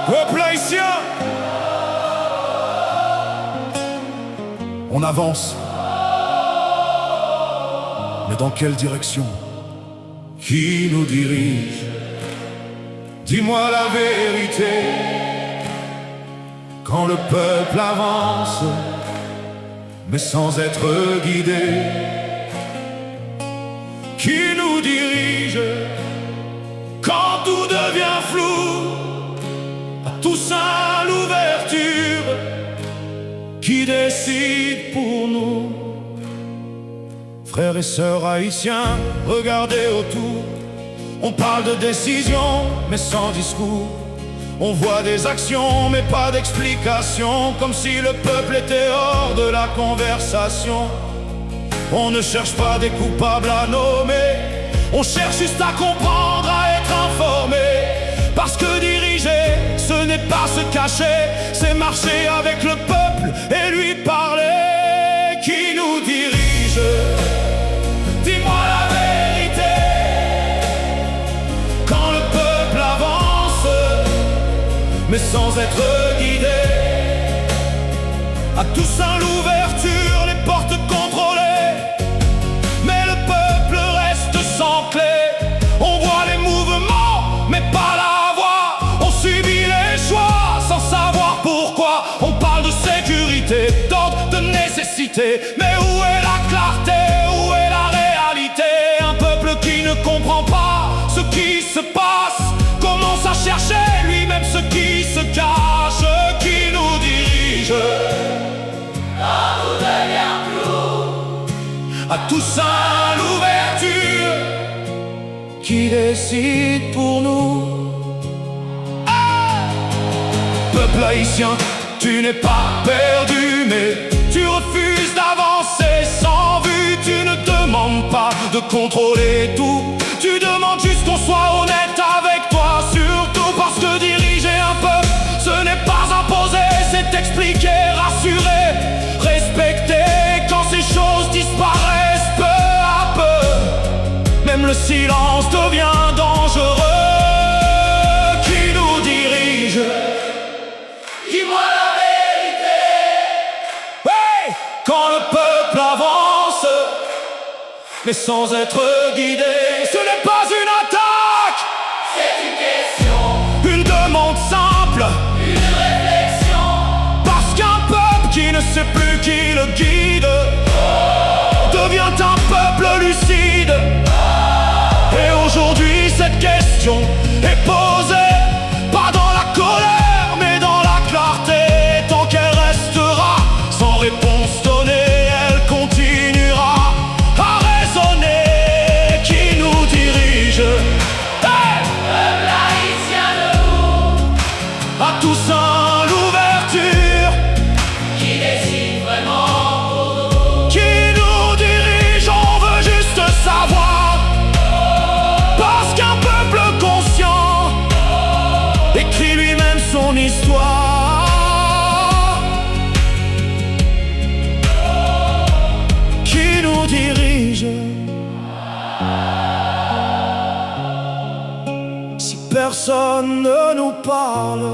Peuple haïtien, on avance. Mais dans quelle direction? Qui nous dirige? Dis-moi la vérité. Quand le peuple avance, mais sans être guidé, qui nous dirige? Quand tout devient flou, à Toussaint l'ouverture, qui décide pour nous? Frères et sœurs haïtiens, regardez autour. On parle de décision, mais sans discours. On voit des actions, mais pas d'explications, comme si le peuple était hors de la conversation. On ne cherche pas des coupables à nommer, on cherche juste à comprendre, à être informé. Parce que diriger, ce n'est pas se cacher, c'est marcher avec le peuple et lui parler. Qui nous dirige? Dis-moi la vérité. Quand le peuple avance, mais sans être guidé, à Toussaint l'ouverture, les portes contrôlées, mais le peuple reste sans clé. On voit les mouvements, mais pas la voix. On subit les choix sans savoir pourquoi. On parle de sécurité, d'ordre, de nécessité, mais où est la clarté? Où est la réalité? Un peuple qui ne comprend pas ce qui se passe commence à chercher lui-même ce qui se cache. Qui nous dirige? Quand tout devient flou, À Toussaint l'ouverture, qui décide pour nous? Peuple haïtien, tu n'es pas perdu, mais tu refuses d'avancer sans vue. Tu ne demandes pas de contrôler tout, tu demandes juste qu'on soit honnête avec toi. Surtout parce que diriger un peuple, ce n'est pas imposer, c'est expliquer, rassurer, respecter. Quand ces choses disparaissent peu à peu, même le silence devient dangereux. Qui nous dirige? dis-moi la vérité. Hey! Quand le peuple avance, mais sans être guidé, ce n'est pas une attaque, C'est une question, une demande simple. une réflexion. Parce qu'un peuple qui ne sait plus qui le guide devient un peuple lucide. Et aujourd'hui cette question est posée, pas dans la colère mais dans la clarté. Tant qu'elle restera sans réponse donnée, elle continuera à raisonner. Qui nous dirige? Hey! Peuple haïtien debout, À Toussaint l'ouverture, qui décide vraiment pour nous? qui nous dirige? On veut juste savoir. Parce qu'un peuple conscient écrit lui-même son histoire. Qui nous dirige? Si personne ne nous parle,